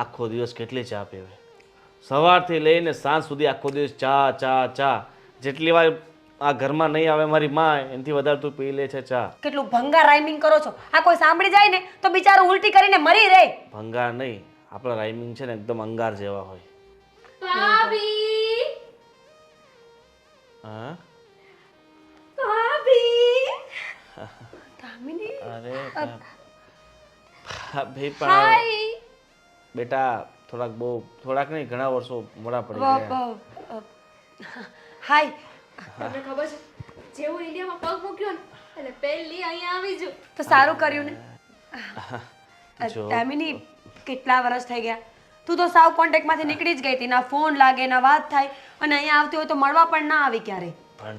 આખો દિવસ કેટલી ચા પીવે? સવારથી લઈને સાંજ સુધી આખો દિવસ ચા ચા ચા. જેટલી વાર આ ઘરમાં નહીં આવે મારી માં એનાથી વધારે તું પી લે છે ચા. કેટલું ભંગાર રાઇમિંગ કરો છો. આ કોઈ સાંભળી જાય ને તો બિચારો ઉલટી કરીને મરી રહે. ભંગાર નહીં, આપણા રાઇમિંગ છે ને એકદમ અંગાર જેવા હોય. ભાભી હા ભાભી દામિની અરે ભાઈ પણ બેટા થોડાક નહીં ઘણા વર્ષો મોડા પડી ગયા. હાય. તમને ખબર છે જેવું ઇન્ડિયામાં પગ મૂક્યો ને એટલે પહેલી અહીંયા આવી જો. તો સારું કર્યું ને. જો. દામિની કેટલા વર્ષ થઈ ગયા? તું તો સાવ કોન્ટેક્ટમાંથી નીકળી જ ગઈ હતી. ના ફોન લાગે ના વાત થાય અને અહીંયા આવતી હોય તો મળવા પણ ના આવી ક્યારે. પણ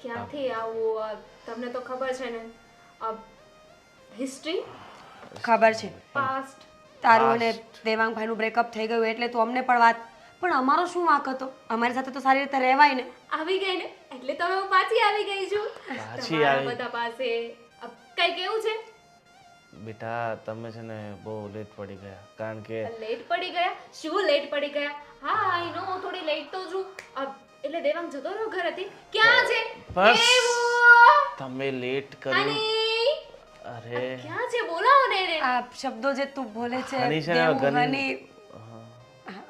ક્યાંથી આવું તમને તો ખબર છે ને હિસ્ટ્રી ખબર છે પાસ્ટ. તારું અને દેવાંગભાઈનું બ્રેકઅપ થઈ ગયું એટલે તું અમને પણ વાત, પણ અમારો શું વાંક હતો? અમારી સાથે તો સારી રીતે રહેવાય ને. આવી ગઈ ને એટલે તમે હું પાછી આવી ગઈ છું. પાછી તમારા આવી? બધા પાસે કઈ કેવું છે? બેટા તમે છે ને બહુ લેટ પડી ગયા કારણ કે લેટ પડી ગયા? શું લેટ પડી ગયા? હા આઈ નો થોડી લેટ તો છું. એટલે દેવાંગ જતો રહ્યો ઘરેથી. ક્યાં છે? બસ. દેવો! તમે લેટ કર્યું. હની! અરે ક્યાં છે? બોલાવો ને એને. આ શબ્દો જે તું બોલે છે હની છે ને દેવું, ગની- હની,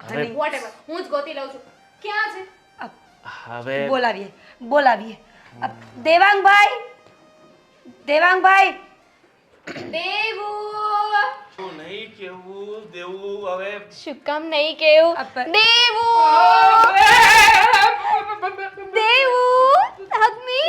અરે Whatever. હું જ ગોતી લઉં છું. ક્યાં છે? હવે બોલાવીએ. દેવાંગભાઈ, દેવાંગભાઈ. દેવો! નહીં કેવું દેવું હવે શું કામ નહીં કેવું? દેવો! દેવો! hug me.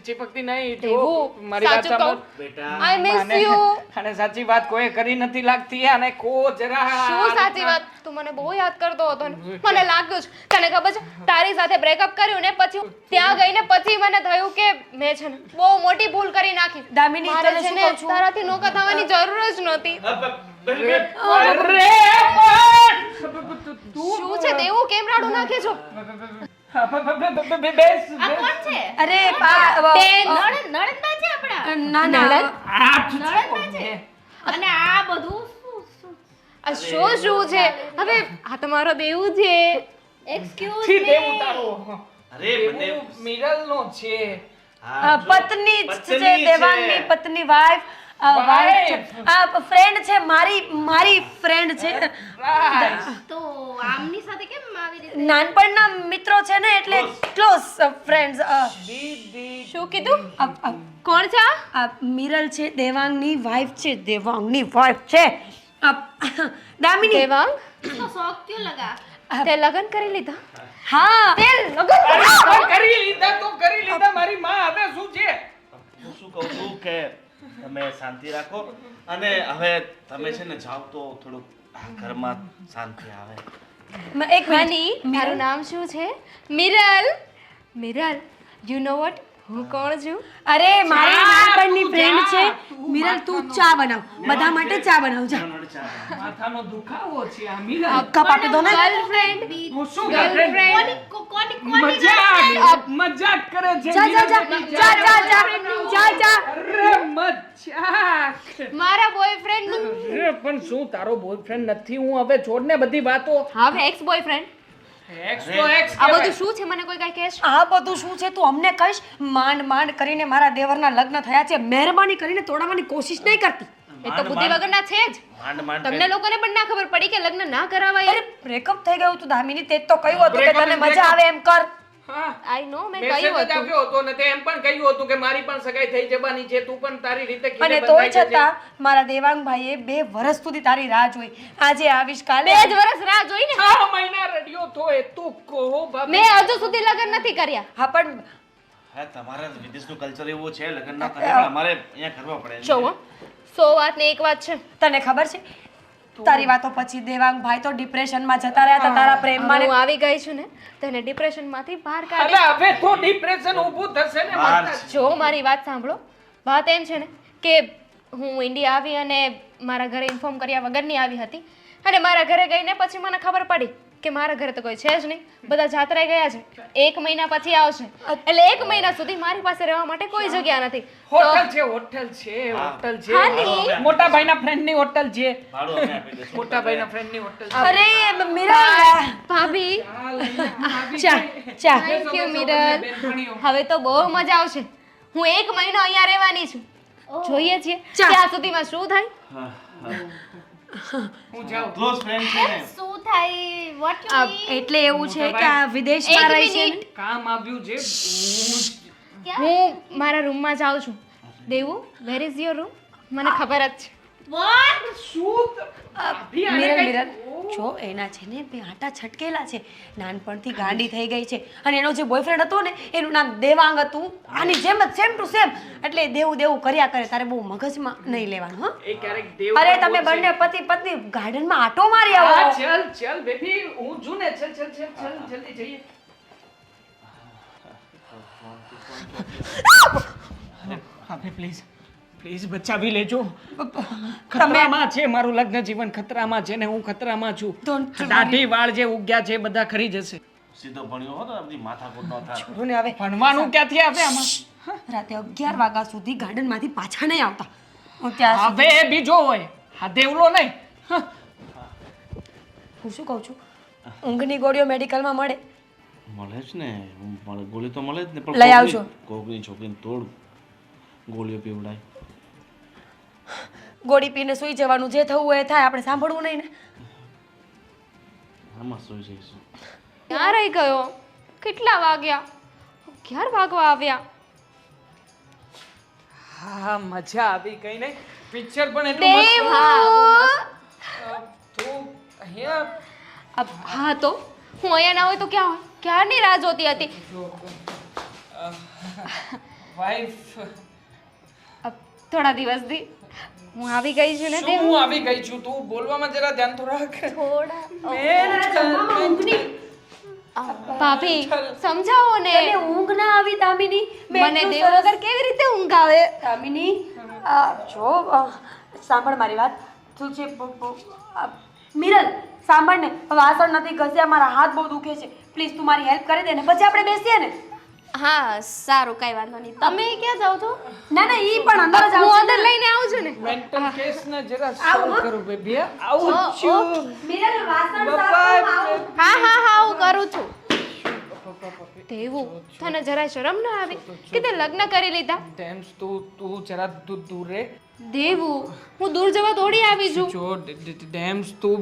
ચીપકતી નહીં દેવું, મારી વાત સાચું કહું? સાંભળ બેટા I miss you. અને સાચી વાત કોઈ કરી નથી લાગતી અને કો જરા શું સાચી વાત? તું મને બહુ યાદ કરતો હતો ને મને લાગ્યું જ. તને ખબર છે તારી સાથે બ્રેકઅપ કર્યું ને પછી હું ત્યાં ગઈ ને પછી મને થયું કે મેં છે ને બહુ મોટી ભૂલ કરી નાખી. દામિની, મારે તને છે શું ને કહું છું? તારાથી નોકા થવાની જરૂર જ નહોતી. શું છે દેવું કેમ રાડું નાખે છો? આ કોણ છે? અરે નણંદબા છે આપણા. ના નણંદબા છે. અને આ બધું આ શું છે? હવે આ તમારો દેવું છે. એક્સક્યુઝ થી મી. દેવું તારો અરે મને મિરલ નો છે પત્ની જ છે, પત્ની છે. દેવાંગની પત્ની, વાઇફ. આ ફ્રેન્ડ છે, મારી ફ્રેન્ડ છે. તો આમની સાથે કેમ આવી રીતે? નાનપણના મિત્રો છે ને એટલે ક્લોઝ ફ્રેન્ડ્સ. દીદી શું કીધું? કોણ છે આ? આ મિરલ છે, દેવાંગની વાઇફ છે, દેવાંગની વાઇફ છે. દામિની. દેવાંગ તો શોખ ક્યું લગા? તે લગન કરી લીધા? હા, તે લગન કરી લીધા મારી માં. હવે શું છે? હું શું કહું છું કે તમે શાંતિ રાખો અને હવે તમે છે ને જાઓ તો થોડુંક આ ઘરમાં શાંતિ આવે. એક મિનિટ. હની તારું નામ શું છે? મિરલ. મિરલ યુ નો વોટ હું કોણ છું? અરે મારી નાનપણની ફ્રેન્ડ છે મિરલ. તું ચા બનાવ, બધા માટે ચા બનાવ. જા, માથાનો દુખાવો છે આ મિરલ. કપ આપી દો ને. ગર્લફ્રેન્ડ. હું શું ગર્લફ્રેન્ડ. મજાક કરે છે જા જા જા મિરલ. જા જા જા જા જા. અરે મજાક. મારા બોયફ્રેન્ડ. અરે પણ શું તારો બોયફ્રેન્ડ નથી? હું હવે છોડ ને બધી વાતો. હવે એક્સ બોયફ્રેન્ડ. એક્સ તો એક્સ આ બધું શું છે મને કોઈ કઈ કહેશ? આ બધું શું છે તું અમને કહીશ? માંડ કરીને મારા દેવરના લગ્ન થયા છે. મહેરબાની કરીને તોડવાની કોશિશ નહીં કરતી. એ તો બુદ્ધિ વગરના છે જ. માંડ તમને લોકોને પણ ના ખબર પડી કે લગ્ન ના કરાવાય. અરે બ્રેકઅપ થઈ ગયું તું દામિની, તે જ તો કહ્યું હતું કે તને મજા આવે એમ કર. હા આઈ નો મેં મેસેજ કહ્યું જ હતું. આપ્યો હતો ને તે એમ પણ કહ્યું હતું કે મારી પણ સગાઈ થઈ જવાની છે, તું પણ તારી રીતે અને ખીલે તોય બંધાઈ જજે. છતાં મારા દેવાંગભાઈએ 2 વર્ષ સુધી તારી રાહ જોઈ. આજે આવીશ કાલે. 2 જ વર્ષ રાહ જોઈ ને 6 મહિના રડ્યો તો એ તું કહો બાપ. મેં હજુ સુધી લગ્ન નથી કર્યા. હા પણ હા તમારા વિદેશનું કલ્ચર એવું છે લગ્ન ના કરે પણ અમારે અહીંયા કરવા પડે છે. જો હો 100 વાત ને એક વાત છે. તને ખબર છે તારી વાતો પછી દેવાંગભાઈ તો ડિપ્રેશનમાં જતા રહ્યા હતા તારા પ્રેમમાં ને. હું આવી ગઈ છું ને તેને ડિપ્રેશન માંથી બહાર અરે કાઢી. હવે તો ડિપ્રેશન ઊભું થશે ને બહાર માતા. જો મારી વાત સાંભળો. વાત એમ છે ને કે હું ઇન્ડિયા આવી અને મારા ઘરે ઇન્ફોર્મ કર્યા વગરની આવી હતી અને મારા ઘરે ગઈને પછી મને ખબર પડી કે મારા ઘરે તો કોઈ છે જ નહીં, બધા જાત્રાએ ગયા છે, 1 મહિના પછી આવશે, એટલે 1 મહિના સુધી મારી પાસે રહેવા માટે કોઈ જગ્યા નથી. હોટલ છે હોટલ છે હા નહીં. મોટા ભાઈના ફ્રેન્ડ ની હોટલ છે ભાડું અમે આપી દઈશું. મોટા ભાઈના ફ્રેન્ડ ની હોટલ છે અરે મિરલ ભાભી ચા ચા થેન્ક યુ મિરલ. હવે તો બહુ મજા આવશે. હું 1 મહિનો અહીંયા રહેવાની છું. જોઈએ છીએ ત્યાં સુધીમાં શું થાય. હા, હા. હું જાઉં Close friend છે ને. શું થાય વોટ એટલે એવું છે કે આ વિદેશમાં રહે છે ને? કામ આવ્યું છે હું મારા રૂમમાં જાઉં છું. દેવું વેર ઇઝ યોર રૂમ? મને ખબર જ છે. મિરલ જો એના છે ને બે આટા છટકેલા છે, નાનપણથી ગાંડી થઈ ગઈ છે, અને એનો જે બોયફ્રેન્ડ હતો ને એનું નામ દેવાંગ હતું. આની જેમ જ સેમ ટુ સેમ. એટલે દેવું કર્યા કરે. તારે બહુ મગજમાં નહીં લેવાનું. હા એ ક્યારેક દેવ અરે તમે બંને પતિ પત્ની ગાર્ડનમાં આટો મારી આવો. ચલ બેબી હું છું ને ચલ જલ્દી જઈએ અરે પ્લીઝ બચાવી લેજો. ખતરામાં છે મારું લગ્ન જીવન, ખતરામાં છે ને હું ખતરામાં છું. દાઢી વાળ જે ઉગ્યા છે બધા ખરી જશે. સીધો ભણ્યો હોત ને આ બધી માથાકૂટ ન થાય. છોડો ને હવે. ભણવાનું ક્યાંથી આવે આમાં? રાતે 11 વાગ્યા સુધી ગાર્ડનમાંથી પાછા નહીં આવતા. હું ત્યાં હવે એ બીજો હોય, હા દેવલો નહીં. હું શું કહું છું, ઊંઘની ગોળીઓ મેડિકલમાં મળે. મળે જ ને, મળે ગોળી તો મળે જ ને, પણ લઈ આવજો. કોકની છોકરીને તોડ ગોળીઓ પીવડાય. ગોળી પીને સૂઈ જવાનું, જે થવું હોય એ થાય, આપણે સાંભળવું નહીં ને. આમાં સુઈ જઈશું. ક્યાં રહી ગયો? કેટલા વાગ્યા? 11 વાગવા આવ્યા. હા મજા આવી કઈ નહીં. પિક્ચર પણ એટલું મસ્ત. દેવ તું અહીંયા હા તો હું અહીંયા ના હોય તો ક્યાં હોય? ક્યારની રાહ જોતી હતી. વાઈફ થોડા દિવસથી હું આવી ગઈ છું ને તે હું આવી ગઈ છું. તું બોલવામાં જરા ધ્યાન તો રાખ. ભાભી સમજાવો ને. તને ઊંઘ ના આવી દામિની? મને દેવ વગર કેવી રીતે ઊંઘ આવે? દામિની જો સાંભળ મારી વાત. તું જે મિરલ સાંભળ ને, વાસણ નથી ઘસ્યા, મારા હાથ બહુ દુખે છે. પ્લીઝ તું મારી હેલ્પ કરી દે ને પછી આપણે બેસીએ ને. હા સારું કઈ વાંધો નહીં. તમે ક્યાં જાવ છો? ના ઈ પણ અંદર જ હું આવશે. અંદર લઈને આવું છું ને. મેન્ટલ કેસ ને જરા સોલ્વ કરું બેબી. આવું છું. મિરલ વાસણ સાફ કરવા આવું. હા હું કરું છું. દેવું તને જરા શરમ ના આવી કે તે લગ્ન કરી લીધા? ડેમ્સ તું જરા દૂર રે. દેવું હું દૂર જવા દોડી આવી છું. જો ડેમ્સ તું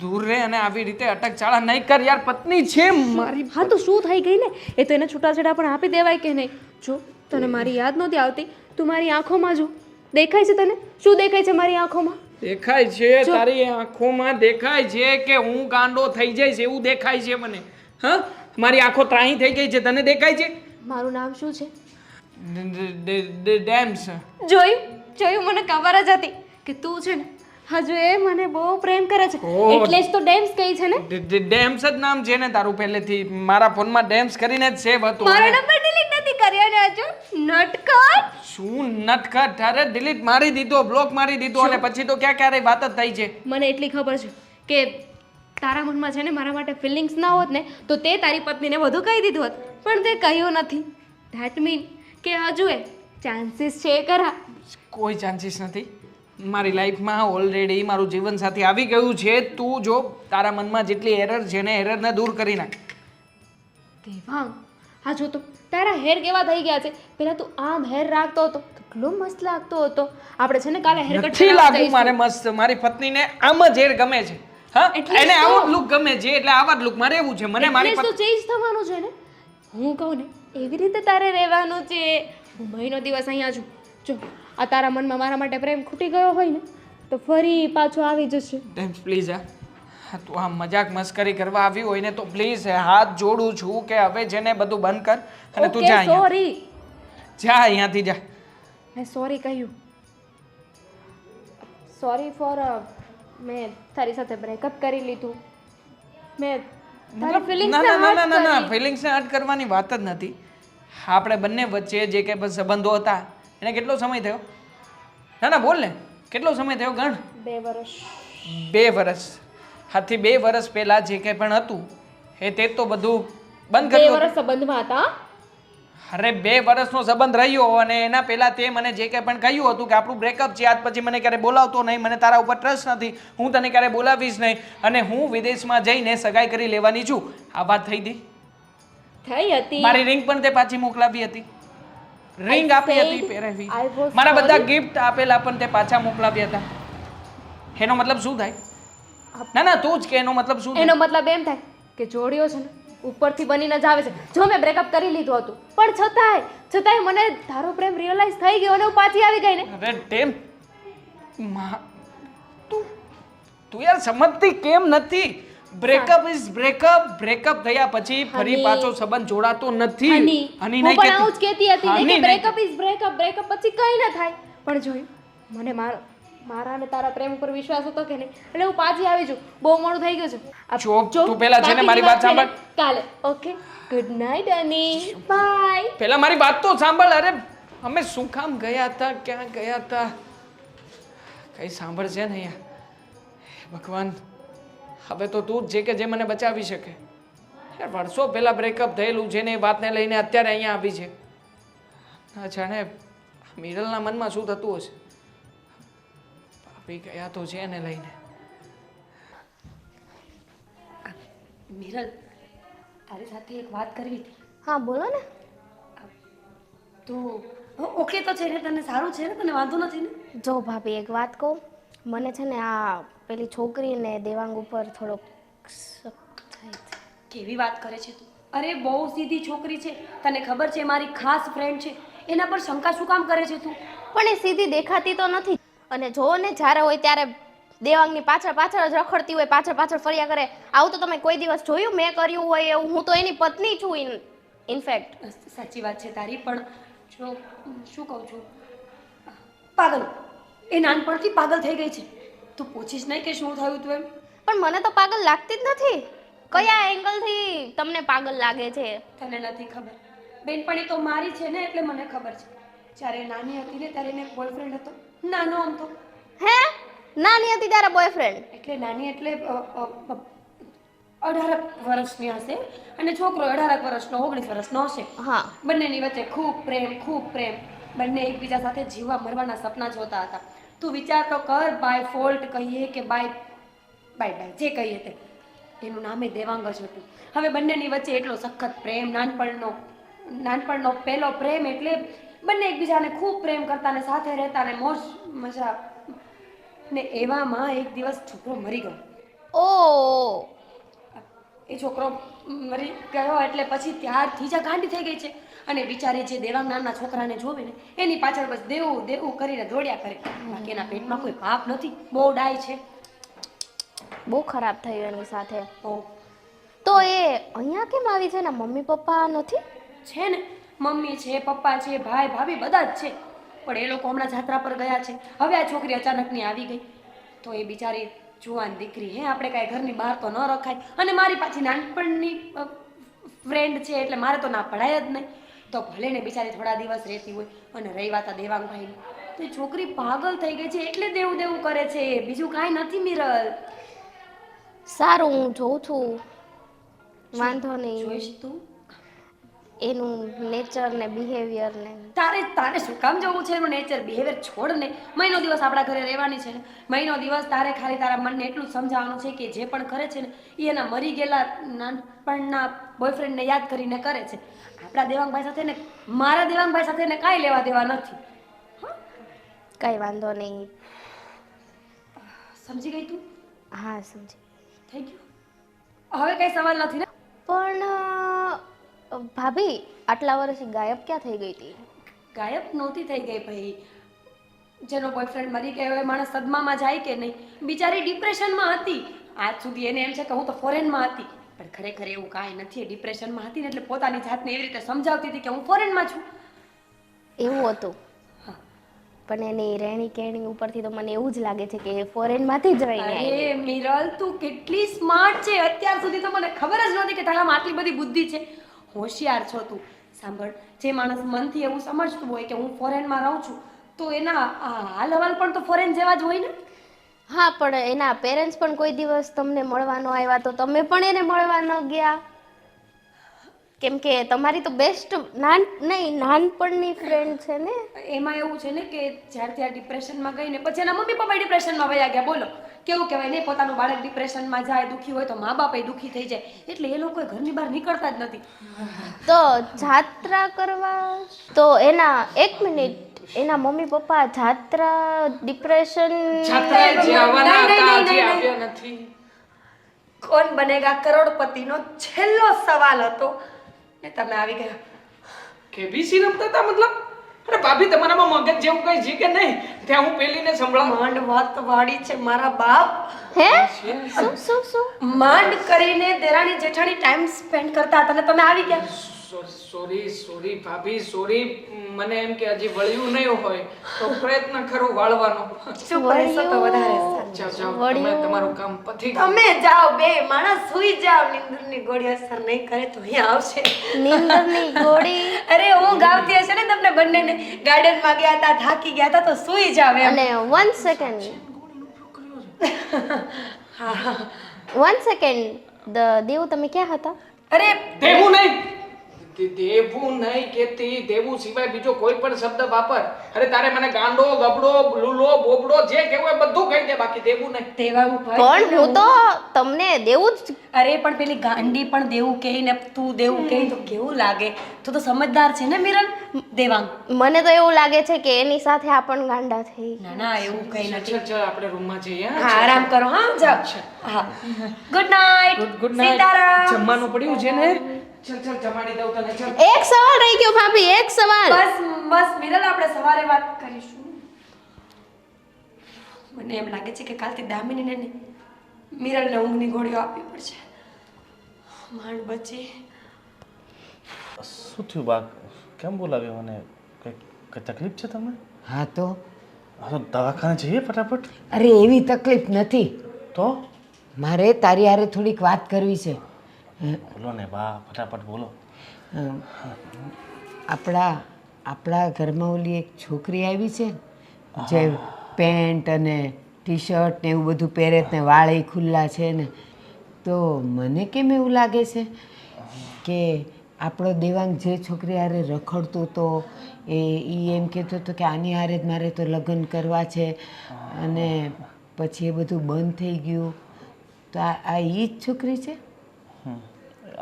દૂર રે અને આવી રીતે અટકચાળા નહીં કર યાર. પત્ની છે મારી. હા તો શું થઈ ગઈ ને, એ તો એને છૂટાછેડા પણ આપી દેવાય કે નહીં. જો તને મારી યાદ નહોતી આવતી, તું મારી આંખોમાં જો. દેખાય છે તને? શું દેખાય છે મારી આંખોમાં? દેખાય છે તારી આંખોમાં, દેખાય છે કે હું ગાંડો થઈ જઈશ એવું દેખાય છે મને. હા મારી આંખો ત્રાહી થઈ ગઈ છે, તને દેખાય છે? મારું નામ શું છે? ડેમ્સ. જોયું મને ખબર જ હતી કે તું છે ને હજુ એ મને બહુ પ્રેમ કરે છે, ઓહ. એટલે જ તો ડેમ્સ કહી છે ને. ડેમ્સ જ નામ છે ને તારું પહેલેથી? મારા ફોનમાં ડેમ્સ કરીને જ સેવ હતું. મારો નંબર ડિલીટ નથી કર્યો ને હજુ? નટખટ. શું નટખટ? અરે ડિલીટ મારી દીધો, બ્લોક મારી દીધો, અને પછી તો ક્યારેય વાત જ થઈ છે. મને એટલી ખબર છે કે તારા મનમાં છે ને મારા માટે ફિલિંગ્સ ના હોત ને તો તે તારી પત્નીને બધું કહી દીધું હોત, પણ તે કહ્યું નથી. ધેટ મીન કે હજુ એ ચાન્સીસ છે ખરા? કોઈ ચાન્સીસ નથી મારી લાઈફમાં. ઓલરેડી મારું જીવનસાથી આવી ગયું છે. તું જો તારા મનમાં જેટલી એરર છે ને એરરને દૂર કરી નાખ. દેવાંગ હા જો તો તારા હેર કેવા થઈ ગયા છે. પહેલા તું આમ હેર રાખતો હતો, કેટલો મસ્ત લાગતો હતો. આપણે છે ને કાલે હેર કટ નથી લાગુ મારે મસ્ત. મારી પત્નીને આમ જ હેર ગમે છે. હા એટલે એને જ આવો તો. લુક ગમે છે, એટલે આવા જ લુકમાં રહેવું છે. મને મારી તો ચેન્જ થવાનું છે ને. હું કહું ને એવી રીતે તારે રહેવાનું છે. હું મહિનો દિવસ અહીંયા છું. જો આ તારા મનમાં મારા માટે પ્રેમ ખૂટી ગયો હોય ને તો ફરી પાછો આવી જશે. ડેમ્સ પ્લીઝ હા તું આ મજાક મસ્કરી કરવા આવી હોય ને તો પ્લીઝ હાથ જોડું છું કે હવે જેને બધું બંધ કર અને તું જા અહીંયા. સોરી. જા અહીંયાથી જા. મેં સોરી કહ્યું. સોરી ફોર મેં તારી સાથે બ્રેકઅપ કરી લીધું. મેં તારી ફિલિંગ્સ ના ફિલિંગ્સને હર્ટ કરવાની વાત જ નથી. આપણે બંને વચ્ચે જે કે સંબંધો હતા એને કેટલો સમય થયો? ના બોલ ને, કેટલો સમય થયો? ગણ. 2 વર્ષ. 2 વર્ષ. આજથી 2 વર્ષ પહેલા જે કંઈ પણ હતું તે તો બધું બંધ 2 કર્યું વર્ષ સંબંધમાં હતા હં? અરે 2 વર્ષનો સંબંધ રહ્યો અને એના પહેલા તે મને જે કંઈ પણ કહ્યું હતું કે આપણું બ્રેકઅપ છે, આજ પછી મને ક્યારે બોલાવતો નહીં, મને તારા ઉપર ટ્રસ્ટ નથી, હું તને ક્યારે બોલાવીશ નહીં અને હું વિદેશમાં જઈને સગાઈ કરી લેવાની છું. આ વાત થઈ હતી. થઈ હતી. મારી રિંગ પણ તે પાછી મોકલાવી હતી, રિંગ આપી હતી પહેરાવી, I was મારા બધા sorry. ગિફ્ટ આપેલા પણ તે પાછા મોકલાવ્યા હતા. એનો મતલબ શું થાય? ના ના તું જ કે એનો મતલબ શું થાય? એનો મતલબ એમ થાય કે જોડીઓ છે ને ઉપરથી બનીને જ આવે છે. જો મેં બ્રેકઅપ કરી લીધું હતું પણ છતાંય મને તારો પ્રેમ રિયલાઇઝ થઈ ગયો અને હું પાછી આવી ગઈ ને. અરે ટેમ તું યાર સમજતી કેમ નથી? બ્રેકઅપ ઇઝ બ્રેકઅપ થયા પછી ફરી હની. પાછો સંબંધ જોડાતો નથી. હની, હની હું નહીં પણ આવું જ કહેતી હતી ને હની કે નહીં બ્રેકઅપ ઇઝ બ્રેકઅપ પછી કંઈ ન થાય. પણ જોયું મને મારા અને તારા પ્રેમ ઉપર વિશ્વાસ હતો કે નહીં એટલે હું પાછી આવી છું. બહુ મોડું થઈ ગયું છે. આ ચૂપ, જો, તું પહેલા છે ને મારી વાત બાકીની સાંભળ. છે ને કાલે. Okay, good night Ani, bye. પહેલા મારી વાત તો સાંભળ. અરે અમે શું કામ ગયા હતા, ક્યાં ગયા હતા, કઈ સાંભળ છે ને યાર. હે ભગવાન, હવે તો તું જ છે કે જે મને બચાવી શકે. યાર વર્ષો પહેલા બ્રેકઅપ થયેલું છે ને એ વાતને લઈને અત્યારે અહીંયા આવી છે. ના જાણે મિરલના મનમાં શું થતું હશે. ભાભી ગયા તો છે એને લઈને. મિરલ, તારી સાથે એક વાત કરવી હતી. હા બોલો ને. તું ઓકે તો છે ને? તને સારું છે ને? તને વાંધો નથી ને? જો ભાભી એક વાત કહું, મને છે ને આ પેલી છોકરીને દેવાંગ ઉપર થોડોક શક થાય છે. કેવી વાત કરે છે તું? અરે બહુ સીધી છોકરી છે, તને ખબર છે, મારી ખાસ ફ્રેન્ડ છે. એના પર શંકા શું કામ કરે છે તું? પણ એ સીધી દેખાતી તો નથી. અને જો ને જ્યારે હોય ત્યારે દેવાંગની પાછળ જ રખડતી હોય, પાછળ ફર્યા કરે. આવું તો તમે કોઈ દિવસ જોયું મેં કર્યું હોય એવું? હું તો એની પત્ની છું ઇનફેક્ટ. સાચી વાત છે તારી, પણ જો શું કહું છું, પાગલ, એ નાનપણથી પાગલ થઈ ગઈ છે. તું પૂછીશ નહીં કે શું થયું તું એમ? પણ મને તો પાગલ લાગતી જ નથી. કયા એંગલથી તમને પાગલ લાગે છે? તને નથી ખબર. બેનપણી તો મારી છે ને એટલે મને ખબર છે. જ્યારે નાની હતી ને ત્યારે એને બોયફ્રેન્ડ હતો, નાનો અમથો. હે? નાની હતી ત્યારે બોયફ્રેન્ડ? એટલે નાની એટલે 18 વર્ષની હશે અને છોકરો 18 વર્ષનો 19 વર્ષનો હશે. હા. બંનેની વચ્ચે ખૂબ પ્રેમ. બંને એકબીજા સાથે જીવવા મરવાના સપના જોતા હતા. તું વિચાર તો કર, બાય ફોલ્ટ કહીએ કે બાય જે કહીએ તે, એનું નામે દેવાંગ જ હતું. હવે બંનેની વચ્ચે એટલો સખત પ્રેમ, નાનપણનો પહેલો પ્રેમ, એટલે બંને એકબીજાને ખૂબ પ્રેમ કરતા ને સાથે રહેતા ને મોજ મજા. ને એવામાં એક દિવસ છોકરો મરી ગયો. ઓ એ છોકરો મરી ગયો એટલે પછી ત્યારથી જ ગાંડી થઈ ગઈ છે. અને બિચારી જે દેવાંગ નામના છોકરાને જોવે ને એની પાછળ બસ દેવું કરીને દોડ્યા કરે. બાકી એના પેટમાં કોઈ પાપ નથી, બહુ ડાય છે. બહુ ખરાબ થયું એની સાથે. ઓ તો એ અહીંયા કેમ આવી છે? ને મમ્મી પપ્પા નથી? છે ને, મમ્મી છે, પપ્પા છે, ભાઈ ભાભી બધા જ છે. પણ એ લોકો હમણાં જાત્રા પર ગયા છે. હવે આ છોકરી અચાનકની આવી ગઈ તો એ બિચારી જુવાન દીકરી, હે, આપણે કાંઈ ઘરની બહાર તો ન રખાય. અને મારી પાછી નાનપણની ફ્રેન્ડ છે એટલે મારે તો ના પડાય જ નહીં. તો ભલે ને બિચારી થોડા દિવસ રહેતી હોય. અને રહી વાત આ દેવાંગભાઈની, તો એ છોકરી પાગલ થઈ ગઈ છે એટલે દેવું કરે છે, બીજું કાંઈ નથી મિરલ. સારું, હું જોઉં છું, વાંધો નહીં. જોઈશ તું? એનું નેચર ને બિહેવિયર ને. તારે શું કામ જવું છે એનું નેચર બિહેવિયર? છોડ ને. મહિનો દિવસ આપણા ઘરે રહેવાની છે ને, મહિનો દિવસ તારે ખાલી તારા મનને એટલું સમજાવવાનું છે કે જે પણ કરે છે ને એ એના મરી ગયેલા નાનપણના બોયફ્રેન્ડને યાદ કરીને કરે છે. આપણા દેવાંગભાઈ સાથે ને મારા દેવાંગભાઈ સાથે ને કાંઈ લેવા દેવા નથી. કઈ વાંધો નહીં. સમજી ગઈ તું? હા સમજી. થઈ ગયું? હવે કઈ સવાલ નથી ને? પણ ભાભી આટલા વર્ષથી ગાયબ ક્યાં થઈ ગઈ હતી? ગાયબ નહોતી થઈ ગઈ ભાઈ. જેનો બોયફ્રેન્ડ મરી ગયો એ માણસ સદમામાં જાય કે નહીં? બિચારી ડિપ્રેશનમાં હતી. આજ સુધી એને એમ છે કે હું તો ફોરેનમાં હતી, પણ ખરેખર એવું કાંઈ નથી. એ ડિપ્રેશનમાં હતી ને એટલે પોતાની જાતને એવી રીતે સમજાવતી હતી કે હું ફોરેનમાં છું. એવું હતું? પણ એની રહેણી કહેણી ઉપરથી તો મને એવું જ લાગે છે કે ફોરેનમાંથી જ રહીને આવી. અરે મિરલ, તું કેટલી સ્માર્ટ છે! અત્યાર સુધી તો મને ખબર જ નહોતી કે તારામાં આટલી બધી બુદ્ધિ છે. હોશિયાર છો તું. સાંભળ, જે માણસ મનથી એવું સમજતું હોય કે હું ફોરેનમાં રહું છું તો એના હાલ હવાલ પણ તો ફોરેન જેવા જ હોય ને. હા પણ એના પેરેન્ટ્સ પણ કોઈ દિવસ તમને મળવા ન આવ્યા તો તમે પણ એને મળવા ન ગયા કેમ કે તમારી તો બેસ્ટ નાનપણની ફ્રેન્ડ છે ને. એમાં એવું છે ને કે જ્યારથી આ ડિપ્રેશનમાં ગઈ ને પછી એના મમ્મી પપ્પા ડિપ્રેશનમાં વયા ગયા. બોલો કેવું કહેવાય ને, પોતાનું બાળક ડિપ્રેશનમાં જાય, દુઃખી હોય તો મા બાપે દુઃખી થઈ જાય, એટલે એ લોકો ઘરની બહાર નીકળતા જ નથી. તો જાત્રા કરવા તો એના 1 મિનિટ એના મમ્મી પપ્પા જાત્રા ડિપ્રેશન છાત્રાએ જે આવવાના નહીં, હતા નહીં, હજી નહીં, આવ્યા નથી. કોણ બનેગા કરોડપતિનો છેલ્લો સવાલ હતો ને તમે આવી ગયા. કેબીસી રમતા હતા મતલબ? અરે ભાભી તમારામાં મગજ જેવું કઈ છે કે નહીં? ત્યાં હું પેલીને સંભળાવું. માંડ વાત વાળી છે મારા બાપ. હે શું માંડ કરીને દેરાણી જેઠાણી ટાઈમ સ્પેન્ડ કરતા હતા ને તમે આવી ગયા. સોરી ભાભી સોરી. મને એમ કે હજી વળ્યું નહીં હોય તો પ્રયત્ન ખરો વાળવાનો. ચૂપ રહેશો તો વધારે સારું. જાઓ તમે તમારું કામ પતી ગયું. તમે જાઓ, બે માણસ સુઈ જાઓ. નીંદરની ગોળી અસર નહીં કરે તો અહીંયા આવશે. નીંદરની ગોળી અરે હું ગાવતી હશે ને તમને બંનેને. ગાર્ડનમાં ગયા હતા, થાકી ગયા હતા તો સુઈ જાવ એમ. અને 1 સેકન્ડ 1 સેકન્ડ દેવ તમે ક્યાં હતા? અરે દેવું નહીં. દેવું નહીં કેતી. દેવું સિવાય બીજો કોઈ પણ શબ્દ વાપર. અરે તારે મને ગાંડો, ગબડો, લુલો, બોબડો જે કહેવું એ બધું કહી દે, બાકી દેવું નહીં. દેવાનું ભાઈ. પણ હું તો તમને દેવું જ. અરે પણ પેલી ગાંડી પણ દેવું કહે ને તું દેવું કહે તો કેવું લાગે? તું તો સમજદાર છે ને મિરન. દેવાંગ મને તો એવું લાગે છે કે એની સાથે આ પણ ગાંડા થઈ. ના ના એવું કઈ નથી. ચાલ ચાલ આપણે રૂમમાં જઈએ. હા આરામ કરો. હા જાઓ. હા good night. Good night. Sitaram. જમવાનું પડ્યું છે ને? ચાલ ચાલ જમાડી દઉં તને. ચાલ. એક સવાલ રહી ગયો ભાભી, એક સવાલ. બસ મિરલ આપણે સવારે વાત કરીશું. મને એમ લાગે છે કે કાલથી દામિનીને ને મિરલને ઊંઘની ગોળીઓ આપવી પડશે. માંડ બચી. શું થયું બા? કેમ બોલાવ્યો મને? કઈ તકલીફ છે તમને? હા તો હા તો દવાખાને જઈએ ફટાફટ. અરે એવી તકલીફ નથી. તો મારે તારી હારે થોડીક વાત કરવી છે. બોલો ને બા, ફટાફટ બોલો. આપણા ઘરમાં ઓલી એક છોકરી આવી છે જે પેન્ટ અને ટી શર્ટ ને એવું બધું પહેરે ને વાળ ખુલ્લા છે ને, તો મને કેમ એવું લાગે છે કે આપણો દેવાંગ જે છોકરી હારે રખડતો હતો એ એમ કહેતો હતો કે આની હારે જ મારે તો લગ્ન કરવા છે, અને પછી એ બધું બંધ થઈ ગયું. તો આ એ જ છોકરી છે?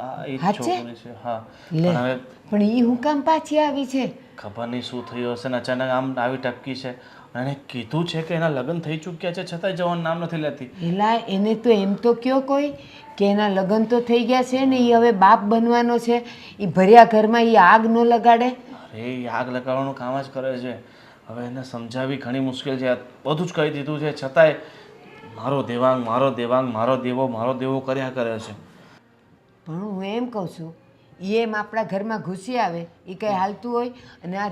આ એ જ હા છે? છોકરી છે. હા લે પણ હવે પણ એ હું કામ પાછી આવી છે? ખબર નહીં શું થયું હશે ને અચાનક આમ આવી ટપકી છે. અને એને કીધું છે કે એના લગ્ન થઈ ચૂક્યા છે છતાંય જવાનું નામ નથી લેતી. એલા એને તો એમ તો કયો કોઈ કે એના લગ્ન તો થઈ ગયા છે ને, એ હવે બાપ બનવાનો છે. એ ભર્યા ઘરમાં એ આગ ન લગાડે? અરે એ આગ લગાડવાનું કામ જ કરે છે. હવે એને સમજાવી ઘણી મુશ્કેલ છે. બધું જ કહી દીધું છે છતાંય મારો દેવાંગ, મારો દેવાંગ, મારો દેવો કર્યા કરે છે. પણ હું એમ કહું છું, એ એમ આપણા ઘરમાં ઘૂસી આવે એ કંઈ હાલતું હોય? અને આ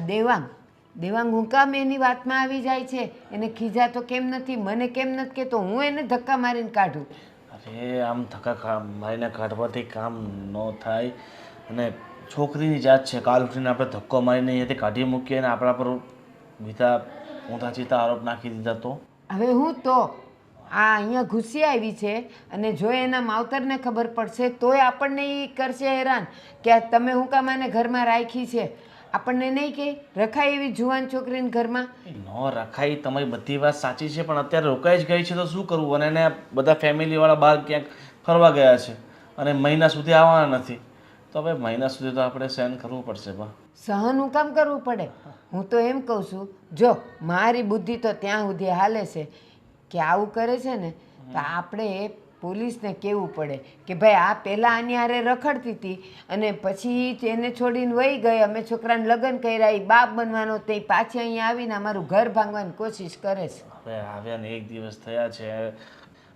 દેવાંગ હું કામ એની વાતમાં આવી જાય છે? એને ખીજા તો કેમ નથી? મને કેમ નથી કહેતો? હું એને ધક્કા મારીને કાઢું. અરે આમ ધક્કા મારીને કાઢવાથી કામ ન થાય. અને છોકરીની જાત છે, કાલ ઉઠીને આપણે ધક્કો મારીને અહીંયાથી કાઢી મૂકીએ અને આપણા પર બીજા ઊંધા ચીતા આરોપ નાખી દીધા તો? હવે હું તો આ અહીંયા ઘૂસી આવી છે, અને જો એના માવતરને ખબર પડશે તોય આપણને એ કરશે હેરાન કે આ તમે હું કામ આને ઘરમાં રાખી છે. આપણને નહીં કે રખાય એવી જુવાન છોકરીને ઘરમાં? ન રખાય, તમારી બધી વાત સાચી છે, પણ અત્યારે રોકાઈ જ ગઈ છે તો શું કરવું? અને એને બધા ફેમિલીવાળા બહાર ક્યાંક ફરવા ગયા છે અને મહિના સુધી આવવાના નથી, તો હવે મહિના સુધી તો આપણે સહન કરવું પડશે. બા સહન હું કામ કરવું પડે? હું તો એમ કહું છું, જો મારી બુદ્ધિ તો ત્યાં સુધી હાલે છે કે આવું કરે છે ને તો આપણે પોલીસને કહેવું પડે કે ભાઈ આ પહેલાં આની હારે રખડતી હતી અને પછી એને છોડીને વહી ગઈ, અમે છોકરાને લગ્ન કર્યા, એ બાપ બનવાનો, તે પાછી અહીંયા આવીને અમારું ઘર ભાંગવાની કોશિશ કરે છે. હવે આવ્યા ને 1 દિવસ થયા છે,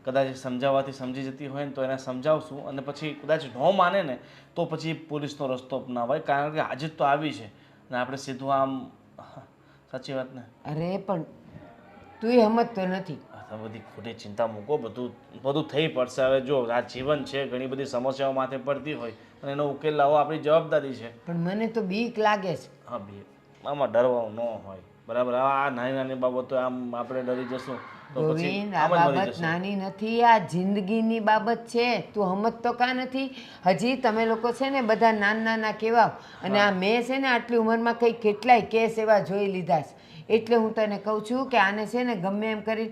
કદાચ સમજાવવાથી સમજી જતી હોય ને તો એને સમજાવશું, અને પછી કદાચ ન માને ને તો પછી પોલીસનો રસ્તો અપનાવાય, કારણ કે આજે તો આવી છે અને આપણે સીધું આમ. સાચી વાત ને? અરે પણ તું સમજતો નથી. આ બધી ખોટી ચિંતા મૂકો, બધું થઈ પડશે. હવે જો આ જીવન છે, ઘણી બધી સમસ્યાઓ માથે પડતી હોય અને એનો ઉકેલ લાવવો આપણી જવાબદારી છે. પણ મને તો બીક લાગે છે. હા બે આમાં ડરવાનું ન હોય, બરાબર? આ નાની નાની બાબતો આમ આપણે ડરી જશું તો પછી ગોવિંદ આ આમ જ મરી બાબત જશે. નાની નથી, આ જિંદગીની બાબત છે. તું સમજતો કા નથી? હજી તમે લોકો છે ને બધા નાના નાના કેવા, અને આ મેં છે ને આટલી ઉંમરમાં કંઈ કેટલાય કેસ એવા જોઈ લીધા છે. એટલે હું તને કહું છું કે આને છે ને ગમે એમ કરી,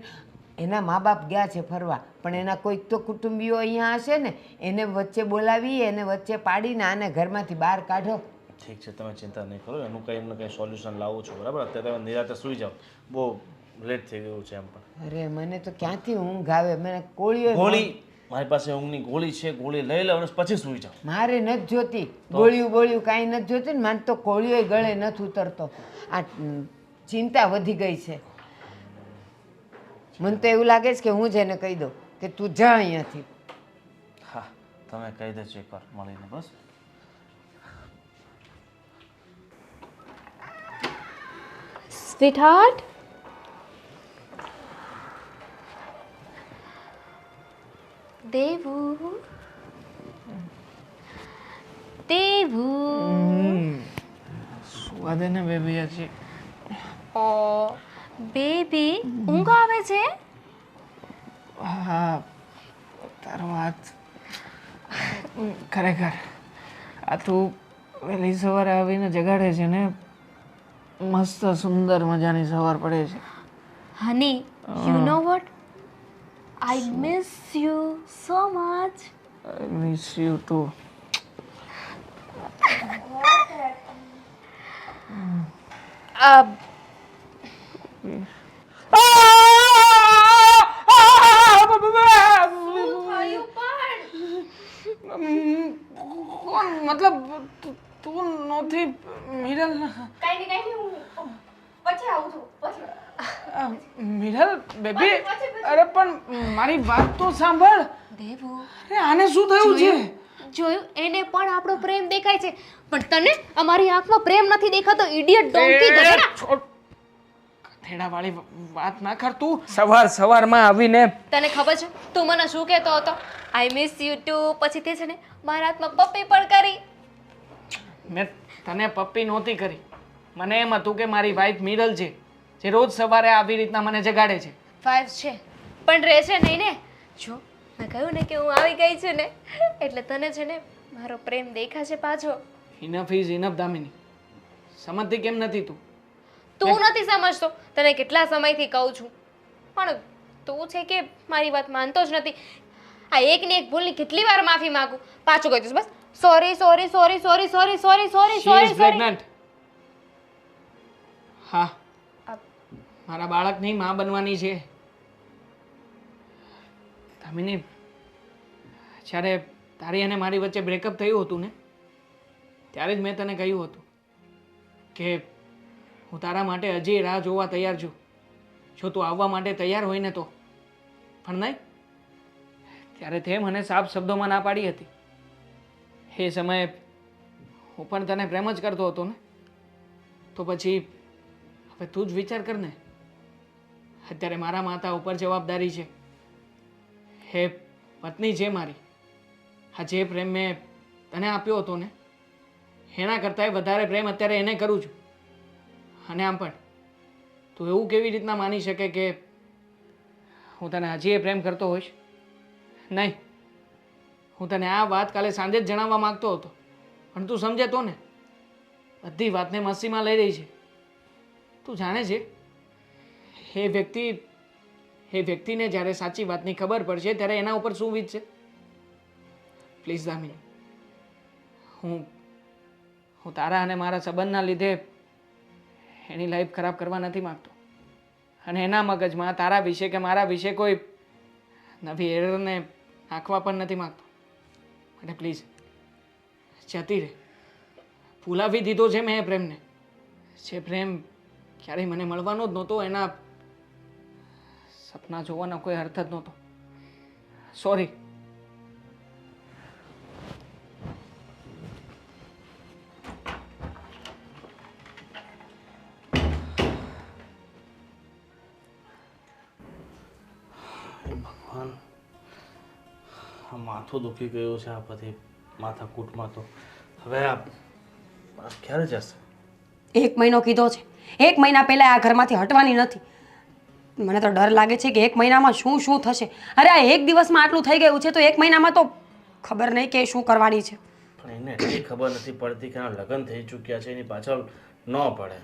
એના મા બાપ ગયા છે ફરવા, પણ એના કોઈક તો કુટુંબીઓ અહીંયા હશે ને, એને વચ્ચે બોલાવી, એને વચ્ચે પાડીને આને ઘરમાંથી બહાર કાઢો. ઠીક છે, તમે ચિંતા નહીં કરો, એનું કંઈ એમને કંઈ સોલ્યુશન લાવું છું, બરાબર? અત્યારે તમે નિરાતે સૂઈ જાઓ, બહુ લેટ થઈ ગયું છે એમ પણ. અરે મને તો ક્યાંથી ઊંઘ આવે, મને કોળીઓ ગોળી મારી પાસે ઊંઘની ગોળી છે, ગોળી લઈ લો અને પછી સૂઈ જાઓ. મારે નથી જોતી ગોળિયું બોળિયું કાંઈ નથી જોતી ને, મને તો કોળિયો ગળે નથી ઉતરતો. આ ચિંતા વધી ગઈ છે. મને તો એવું લાગે છે કે હું જ એને કહી દઉં કે તું જા અહીંયાથી. હા, તમે કહી દેજો એકવાર મળીને બસ. સ્વીટહાર્ટ, દેવુ, દેવુ. સુવા દે ને બેબી હજી. ઓ બેબી, ઊંઘ આવે છે? હા, તારો વાત ખરેખર. આ તું વહેલી સવારે આવીને જગાડે છે ને, મસ્ત સુંદર મજાની સવાર પડે છે. Honey, you know what, I miss you so much. I miss you too. કોણ મતલબ તું નહોતી મિરલ? મિરલ બેબી, અરે પણ મારી વાત તો સાંભળ. દેવુ, અરે આને શું થયું છે? જોયું, એને પણ આપણો પ્રેમ દેખાય છે, પણ તને અમારી આંખમાં પ્રેમ નથી દેખાતો. ઇડિયટ ડોંકી ગધેડા. ગધેડા વાળી વાત ના કર તું. સવારમાં આવીને તને ખબર છે તું મને શું કહેતો હતો? I miss you too. પછી તે છે ને મારા હાથમાં પપ્પી પણ કરી. મેં તને પપ્પી નહોતી કરી. મને એમ હતું કે મારી વાઈફ મિરલ છે, જે રોજ સવારે આવી રીતના મને જગાડે છે. વાઇફ છે પણ રહે છે નહીં ને. જો મેં કહ્યું ને કે હું આવી ગઈ છું ને, એટલે તને છે ને મારો પ્રેમ દેખાશે પાછો. Enough is enough Damini. સમજતી કેમ નથી તું? તું નથી સમજતો, તને કેટલા સમયથી કહું છું, પણ તું છે કે મારી વાત માનતો જ નથી. આ એકની એક ભૂલની કેટલી વાર માફી માંગુ, પાછું કહી દઈશ બસ sorry sorry sorry sorry sorry sorry sorry She is sorry sorry. pregnant. હા, મારા બાળકની માં બનવાની છે. દામિની, જ્યારે તારી અને મારી વચ્ચે બ્રેકઅપ થયું હતું ને, ત્યારે જ મેં તને કહ્યું હતું કે હું તારા માટે હજી રાહ જોવા તૈયાર છું, જો તું આવવા માટે તૈયાર હોય ને તો. પણ નહીં, ત્યારે તે મને સાફ શબ્દોમાં ના પાડી હતી. એ સમયે હું પણ તને પ્રેમ જ કરતો હતો ને, તો પછી હવે તું જ વિચાર કર ને. અત્યારે મારા માથા ઉપર જવાબદારી છે. હે પત્ની છે મારી. આ જે પ્રેમ મેં તને આપ્યો હતો ને, એના કરતાંય વધારે પ્રેમ અત્યારે એને કરું છું. અને આમ પણ તું એવું કેવી રીતના માની શકે કે હું તને હજી એ પ્રેમ કરતો હોઈશ? નહીં, હું તને આ વાત કાલે સાંજે જ જણાવવા માંગતો હતો, પણ તું સમજે તો ને. બધી વાતને મસ્તીમાં લઈ રહી છે. તું જાણે છે એ વ્યક્તિને જ્યારે સાચી વાતની ખબર પડશે ત્યારે એના ઉપર શું વીતશે? પ્લીઝ દામિની, હું તારા અને મારા સંબંધના લીધે એની લાઈફ ખરાબ કરવા નથી માંગતો, અને એના મગજમાં તારા વિશે કે મારા વિશે કોઈ નવી એરરને નાખવા પણ નથી માંગતો. અને પ્લીઝ જતી રહે. ભૂલાવી દીધો છે મેં એ પ્રેમને. જે પ્રેમ ક્યારેય મને મળવાનો જ નહોતો, એના સપના જોવાનો કોઈ અર્થ જ નહોતો. સોરી. ભગવાન, આ માથું દુખી ગયું છે આ બધી માથાકૂટમાં. તો હવે આ ક્યારે જશે? 1 મહિનો કીધો છે, 1 મહિના પહેલા આ ઘરમાંથી હટવાની નથી. મને તો ડર લાગે છે કે 1 મહિનામાં શું શું થશે. અરે આ 1 દિવસમાં આટલું થઈ ગયું છે તો 1 મહિનામાં તો ખબર નહીં કે શું કરવાની છે. પણ એને એટલી ખબર નથી પડતી કે આ લગ્ન થઈ ચૂક્યા છે એની પાછળ ન પડે.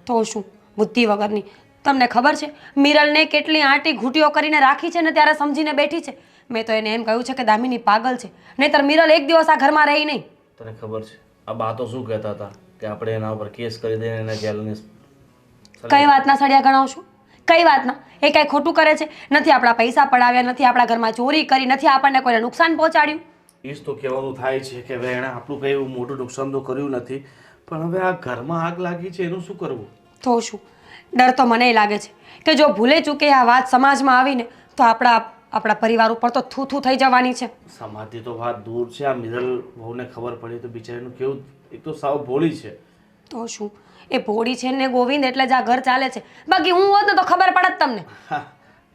તો શું બુદ્ધિ વગરની. તમને ખબર છે મિરલને કેટલી આંટી ઘૂંટીઓ કરીને રાખી છે ને ત્યારે સમજીને બેઠી છે. મેં તો એને એમ કહ્યું છે કે દામિની પાગલ છે, નહીંતર મિરલ 1 દિવસ આ ઘરમાં રહી નહીં. તને ખબર છે આ બા તો શું કહેતા હતા કે આપણે એના ઉપર કેસ કરી દઈને એને જેલની કઈ વાતના સળિયા ગણાવશું? કઈ વાતના? એ કાંઈ ખોટું કરે છે? નથી આપણા પૈસા પડાવ્યા, નથી આપણા ઘરમાં ચોરી કરી, નથી આપણને કોઈને નુકસાન પહોંચાડ્યું. એ જ તો કહેવાનું થાય છે કે હવે એણે આપણું કંઈ એવું મોટું નુકસાન તો કર્યું નથી, પણ હવે આ ઘરમાં આગ લાગી છે એનું શું કરવું? તો શું ડર તો મને લાગે છે કે જો ભૂલે ચૂકે આ વાત સમાજમાં આવીને તો આપણા પરિવાર ઉપર તો થૂ થઈ જવાની છે. સમાજથી તો વાત દૂર છે, આ મિરલ બહુને ખબર પડી તો બિચારીનું કેવું. એક તો સાવ ભોળી છે. તો શું એ ભોળી છે ને ગોવિંદ એટલે જ આ ઘર ચાલે છે. બાકી હું હોત ને તો ખબર પડત તમને. હા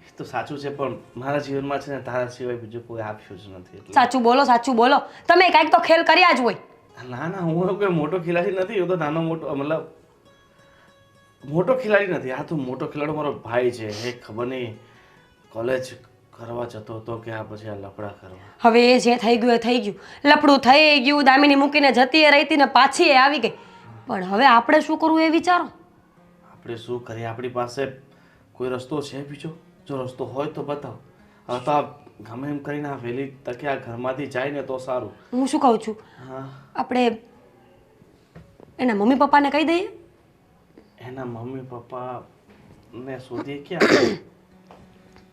એ તો સાચું છે, પણ મારા જીવનમાં છે ને તારા સિવાય બીજું કોઈ આપ્યું જ નથી એટલે. સાચું બોલો, સાચું બોલો. તમે કાંઈક તો ખેલ કર્યા જ હોય. ના ના, હું કોઈ મોટો ખેલાડી નથી. હું તો નાનો મોટો મતલબ મોટો ખેલાડી નથી. આ તો મોટો ખેલાડી મારો ભાઈ છે. એ ખબર નહીં કોલેજ કરવા જતો હતો કે આ પછી આ લફડા કરવા. હવે એ જે થઈ ગયું એ થઈ ગયું. લફડું થઈ ગયું, દામિની મૂકીને જતી એ રહી ને પાછી એ આવી ગઈ. પણ હવે આપણે શું કરવું એ વિચારો. આપણે શું કરીએ? આપણી પાસે કોઈ રસ્તો છે બીજો? જો રસ્તો હોય તો બતાવો. હવે તો આ ગમે એમ કરીને આ વહેલી તકે આ ઘરમાંથી જાય ને તો સારું. હું શું કહું છું, હા, આપણે એના મમ્મી પપ્પાને કહી દઈએ. એના મમ્મી પપ્પા ને શોધીએ ક્યાં?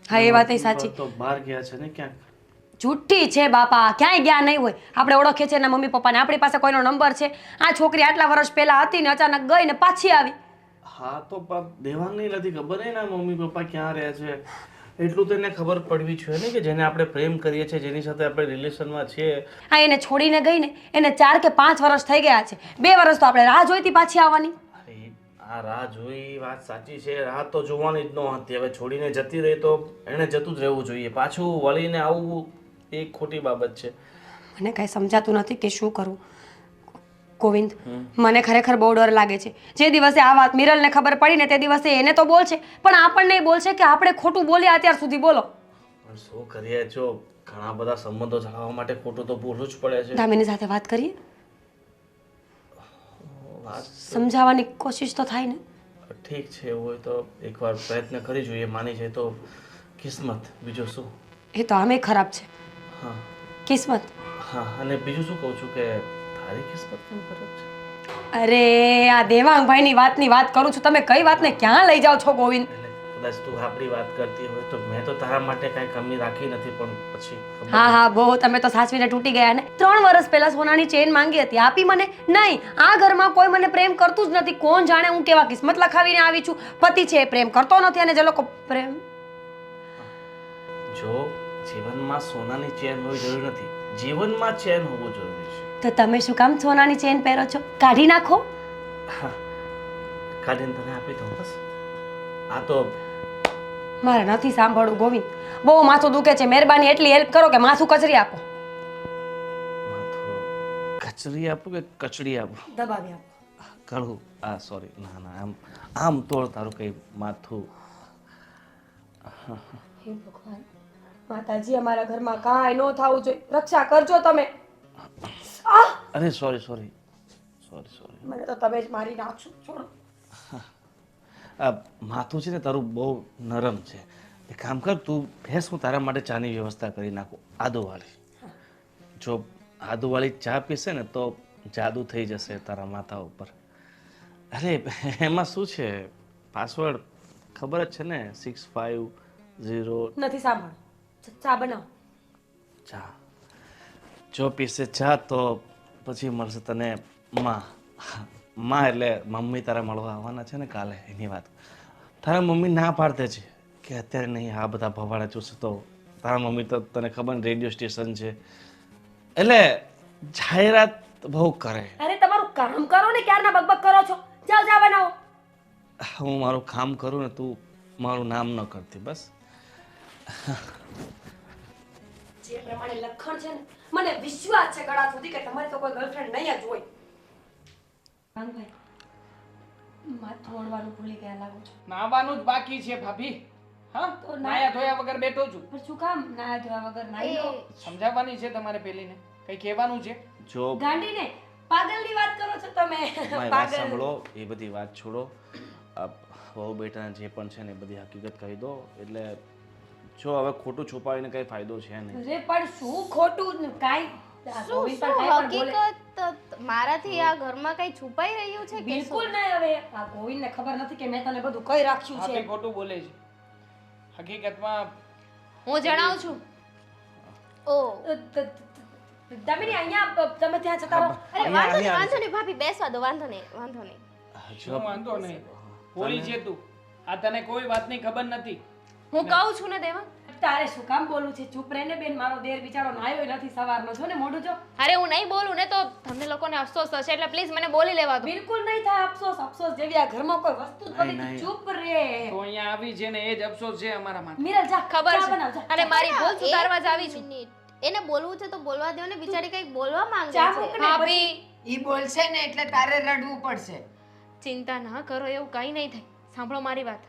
હા એ વાત સાચી. તો બહાર ગયા છે ને ક્યાંક. જુઠ્ઠી છે બાપા, ક્યાંય ગયા નહીં હોય. આપણે ઓળખીએ છીએ એના મમ્મી પપ્પાને, આપણી પાસે કોઈનો નંબર છે. આ છોકરી આટલા વર્ષ પહેલા હતી ને અચાનક ગઈ ને પાછી આવી. હા તો દેવાંગની નથી ખબર એના મમ્મી પપ્પા ક્યાં રહે છે. એટલું તો એને ખબર પડવી જોઈએ ને કે જેને આપણે પ્રેમ કરીએ છીએ, જેની સાથે આપણે રિલેશનમાં છીએ. હા એને છોડીને ગઈ ને એને 4 કે 5 વર્ષ થઈ ગયા છે. 2 વર્ષ તો આપણે રાહ જોઈતી પાછી આવવાની. અરે આ રાહ જોઈ વાત સાચી છે, રાહ તો જોવાની જ ન હતી. હવે છોડીને જતી રહી તો એણે જતું જ રહેવું જોઈએ. પાછું વળીને આવવું એ ખોટી બાબત છે. મને કાંઈ સમજાતું નથી કે શું કરવું. ગોવિંદ, મને ખરેખર બહુ ડર લાગે છે. જે દિવસે આ વાત મિરલને ખબર પડી ને તે દિવસે એને તો બોલશે, પણ આપણને બોલશે કે આપણે ખોટું બોલ્યા અત્યાર સુધી. બોલો પણ શું કરીએ? જો ઘણા બધા સંબંધો જાળવવા માટે ખોટું તો બોલવું જ પડે છે. દામિની સાથે વાત કરીએ, વાત સમજાવવાની કોશિશ તો થાય ને. ઠીક છે, એવું હોય તો એકવાર પ્રયત્ન કરી જોઈએ. માની જાય તો કિસ્મત, બીજું શું. એ તો આમે ખરાબ છે. હા કિસ્મત. હા, અને બીજું શું કહું છું કે તારી કિસ્મત કેમ ખરાબ છે? અરે આ દેવાંગભાઈની વાતની વાત કરું છું. તમે કઈ વાતને ક્યાં લઈ જાઓ છો ગોવિંદ? એટલે કદાચ તું આપણી વાત કરતી હોય તો મેં તો તારા માટે કાંઈ કમી રાખી નથી, પણ પછી ખબર હા હા બહુ તમે તો સાચવીને તૂટી ગયા ને. 3 વર્ષ પહેલા સોનાની ચેન માંગી હતી, આપી મને નહીં. આ ઘરમાં કોઈ મને પ્રેમ કરતું જ નથી. કોણ જાણે હું કેવા કિસ્મત લખાવીને આવી છું. પતિ છે એ પ્રેમ કરતો નથી, અને જે લોકો પ્રેમ. જો જીવનમાં સોનાની ચેન હોવી જરૂરી નથી, જીવનમાં ચેન હોવું જરૂરી છે. તો તમે શું કામ સોનાની ચેન પહેરો છો? કાઢી નાખો. હા, કાઢીને તને આપી દઉં બસ. આ તો મારે નથી સાંભળવું ગોવિંદ. બહુ માથું દુખે છે. મહેરબાની એટલી હેલ્પ કરો કે માથું કચરી આપો. માથું કચરી આપું કે કચડી આપું? દબાવી આપો. કળું. આ સોરી, ના ના, આમ આમ તોડ તારું કઈ માથું. હે ભગવાન, માતાજી અમારા ઘરમાં કાંઈ ન થવું જોઈએ. રક્ષા કરજો તમે. અરે સોરી સોરી સોરી સોરી. મને તો તમે જ મારી નાખશો. છોડો. આ માથું છે ને તારું બહુ નરમ છે. એક કામ કર, તું ભેંસ, હું તારા માટે ચાની વ્યવસ્થા કરી નાખું, આદુવાળી. જો આદુવાળી ચા પીશે ને તો જાદુ થઈ જશે તારા માથા ઉપર. અરે એમાં શું છે, પાસવર્ડ ખબર જ છે ને, 650. નથી સાંભળો. ચા બનાવો. ચા જો પીશે ચા તો પછી મળશે તને માં. માં એટલે મમ્મી તારા મળવા આવવાના છે ને કાલે, એની વાત. તારા મમ્મી ના પાડતે છે કે અત્યારે નહીં, આ બધા ભવાડા જોશે તો. તારા મમ્મી તો તને ખબર ને રેડિયો સ્ટેશન છે એટલે જાહેરાત બહુ કરે. અરે તમારું કામ કરો ને, ક્યારના બકબક કરો છો. જાઓ ચા બનાવો. હું મારું કામ કરું ને, તું મારું નામ ન કરતી બસ. જે પ્રમાણે લખણ છે ને, મને વિશ્વાસ છે ગળા સુધી કે તમારી તો કોઈ ગર્લફ્રેન્ડ નહીં જ હોય. ભાઈ માથું ઓળવાનું ભૂલી ગયા લાગો છો. નાવાનું જ બાકી છે ભાભી. હા તો ના- નાયા ધોયા વગર બેઠો છું પણ શું કામ નાયા ધોયા વગર નાઈ લો સમજાવવાની છે તમારે પેલીને કઈ કહેવાનું છે જો ગાંડીને પાગલની વાત કરો છો તમે મારી વાત પાગલ સાંભળો, એ બધી વાત છોડો. આ વહુ બેટાને જે પણ છે ને એ બધી હકીકત કહી દો. એટલે જો હવે ખોટું છુપાવીને કઈ ફાયદો છે નહીં. અરે પણ શું ખોટું કાંઈ આ શું ગોવિંદ પણ કાંઈ પણ બોલે. હકીકત મારાથી આ ઘરમાં કઈ છુપાઈ રહ્યું છે કે બિલકુલ નહીં. હવે આ ગોવિંદને ખબર નથી કે મેં તને બધું કઈ રાખ્યું હા છે. કઈ ખોટું બોલે છે હકીકતમાં હું જણાવું છું. ઓ દામિની અહીંયા તમે ત્યાં જતા રહો. અરે વાંધો નહીં વાંધો નહીં ભાભી બેસવા દો વાંધો નહીં વાંધો નહીં શું વાંધો નહીં બોલી છે તું આ તને કોઈ વાતની ખબર નથી હું કહું છું ને દેવાંગ, તારે શું કામ બોલવું છે? ચૂપ રહીને બેન, મારો દેર બિચારો નાયો નથી સવારનો. જો ને મોઢું જો. અરે હું નહીં બોલું ને તો તમને લોકોને અફસોસ થશે, એટલે પ્લીઝ મને બોલી લેવા દો. બિલકુલ નહીં થાય અફસોસ. અફસોસ જેવી આ ઘરમાં કોઈ વસ્તુ જ નહીં, નથી. નહીં. ચૂપ રે. તો અહીંયા આવી છે ને એ જ અફસોસ છે અમારા માટે મિરલ જા ખબર ચા છે બનાવ, જા. અને મારી ભૂલ એક સુધારવા જ આવી છું. મિનિટ. એને બોલવું છે તો બોલવા દો ને બિચારી કઈક બોલવા માંગે ચા છે મૂક ને. ભાભી ઈ બોલશે ને એટલે તારે રડવું પડશે. ચિંતા ના કરો, એવું કંઈ નહીં થાય. સાંભળો મારી વાત.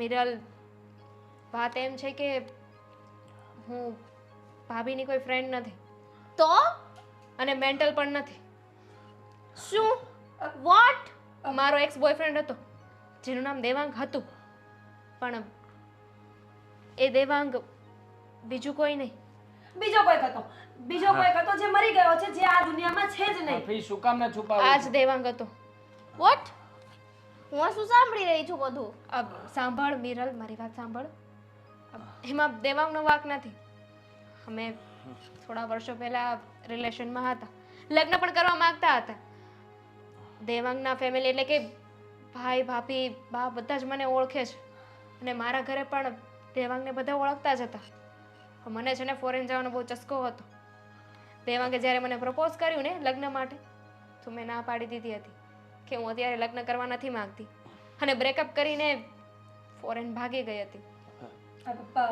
મિરલ, વાત એમ છે કે હું ભાભીની કોઈ ફ્રેન્ડ નથી તો અને મેન્ટલ પણ નથી. શું વોટ મારો એક્સ બોયફ્રેન્ડ હતો જેનું નામ દેવાંગ હતું, પણ એ દેવાંગ બીજું કોઈ નહીં. બીજો કોઈ હતો. બીજો કોઈ હતો જે મરી ગયો છે, જે આ દુનિયામાં છે જ નહીં. ભાભી શું કામ ન છુપાવું આ જ દેવાંગ હતો. વોટ હું આ શું સાંભળી રહી છું બધું અબ સાંભળ મિરલ, મારી વાત સાંભળ. એમાં દેવાંગનો વાંક નથી. અમે થોડા વર્ષો પહેલા રિલેશનમાં હતા, લગ્ન પણ કરવા માંગતા હતા. દેવાંગના ફેમિલી એટલે કે ભાઈ ભાભી બા બધા જ મને ઓળખે છે અને મારા ઘરે પણ દેવાંગને બધા ઓળખતા જ હતા. મને છે ને ફોરેન જવાનો બહુ ચસ્કો હતો. દેવાંગે જ્યારે મને પ્રપોઝ કર્યું ને લગ્ન માટે, તો મેં ના પાડી દીધી હતી કે હું અત્યારે લગ્ન કરવા નથી માંગતી અને બ્રેકઅપ કરીને ફોરેન ભાગી ગઈ હતી.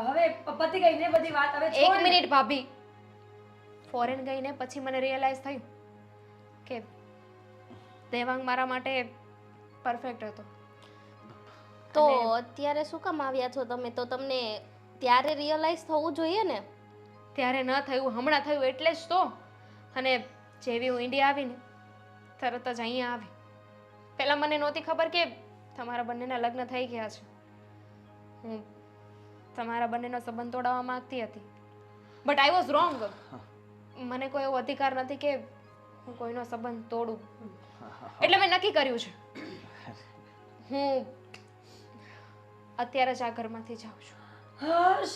હવે પતી ગઈ ને બધી વાત. હવે એક છોડ ને. મિનિટ ભાભી, ફોરેન ગઈને પછી મને રિયલાઇઝ થયું કે દેવાંગ મારા માટે પરફેક્ટ હતો. તો અત્યારે શું કામ આવ્યા છો તમે તો તમને ત્યારે રિયલાઇઝ થવું જોઈએ ને ત્યારે ન થયું, હમણાં થયું એટલે જ તો. અને જેવી હું ઇન્ડિયા આવીને તરત જ અહીંયા આવી. પહેલાં મને નહોતી ખબર કે તમારા બંનેના લગ્ન થઈ ગયા છે. હું તમારા બંનેનો સંબંધ તોડાવવા માંગતી હતી, બટ આઈ વોઝ રોંગ. મને કોઈ એવો અધિકાર નથી કે હું કોઈનો સંબંધ તોડું. એટલે મેં નક્કી કર્યું છે હું અત્યારે જ આ ઘરમાંથી જાઉં છું. હર્ષ,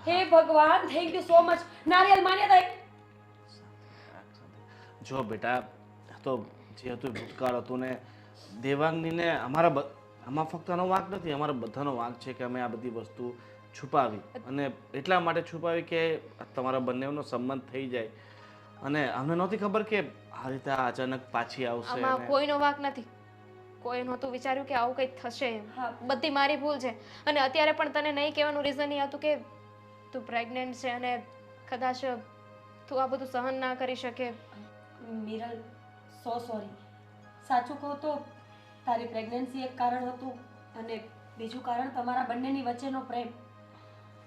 હે ભગવાન, થેન્ક યુ સો મચ. નારિયેલ માન્યતા. જો બેટા, તો જે હતું એ ભૂતકાળ હતું ને દેવાંગની ને આમાં ફક્ત એનો વાંક નથી, અમારા બધાનો વાંક છે કે અમે આ બધી વસ્તુ છુપાવી. અને એટલા માટે છુપાવી કે તમારા બંનેનો સંબંધ થઈ જાય. અને અમને નહોતી ખબર કે આ રીતે આ અચાનક પાછી આવશે. આમાં અને કોઈનો વાંક નથી. કોઈ નહોતું વિચાર્યું કે આવું કંઈક થશે એમ. બધી મારી ભૂલ છે. અને અત્યારે પણ તને નહીં કહેવાનું રીઝન એ હતું કે તું પ્રેગ્નન્ટ છે અને કદાચ તું આ બધું સહન ના કરી શકે. મિરલ, સો સોરી. સાચું કહું તો તારી પ્રેગ્નન્સી એક કારણ હતું અને બીજું કારણ તમારા બંનેની વચ્ચેનો પ્રેમ.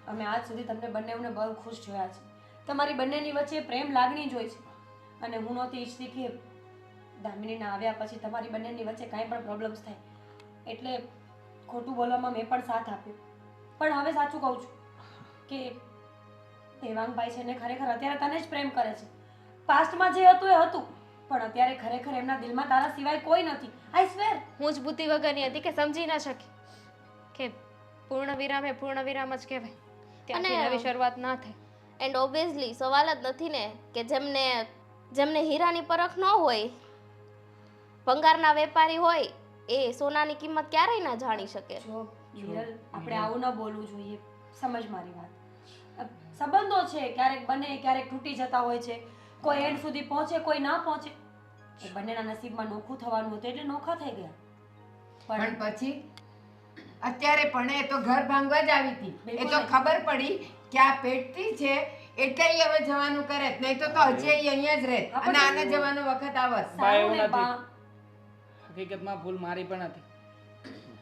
અમે આજ સુધી તમને બંનેને બહુ ખુશ જોયા છે. તમારી બંનેની વચ્ચે પ્રેમ લાગણી જ હોય છે અને હું નહોતી ઈચ્છતી કે દામિનીના આવ્યા પછી તમારી બંનેની વચ્ચે કાંઈ પણ પ્રોબ્લેમ્સ થાય. એટલે ખોટું બોલવામાં મેં પણ સાથ આપ્યો. પણ હવે સાચું કહું છું કે દેવાંગભાઈ છે ને ખરેખર અત્યારે તને જ પ્રેમ કરે છે. પાસ્ટમાં જે હતું એ હતું, પણ અત્યારે ખરેખર એમના દિલમાં તારા સિવાય કોઈ નથી. આઈ સ્વેર. હું જ બુદ્ધિ વગરની હતી કે સમજી ના શકી કે પૂર્ણ વિરામ એ પૂર્ણ વિરામ જ કહેવાય. ત્યાંથી અને નવી શરૂઆત ના થાય. એન્ડ ઓબ્વિયસલી સવાલ જ નથી ને કે જેમને હીરાની પરખ ન હોય, ભંગારના વેપારી હોય, એ સોનાની કિંમત ક્યારેય ના જાણી શકે. જો મિરલ, આપણે આવું ન બોલવું જોઈએ. સમજ મારી વાત. સંબંધો છે, ક્યારેક બને ક્યારેક તૂટી જતા હોય છે. કોઈ એન્ડ સુધી પહોંચે, કોઈ ના પહોંચે. એ બંનેના નસીબમાં નોખું થવાનું હતું એટલે નોખા થઈ ગયા. પણ પછી અત્યારે પણ એ તો ઘર ભાંગવા જ આવી હતી. એ તો ખબર પડી કે આ પેટતી છે એટલે ઈ હવે જવાનું કરે, નહીં તો હજી ઈ અહીંયા જ રહે અને આને જવાનો વખત આવત. બા સારું એવું ને નથી. બા. હકીકતમાં ભૂલ મારી પણ હતી.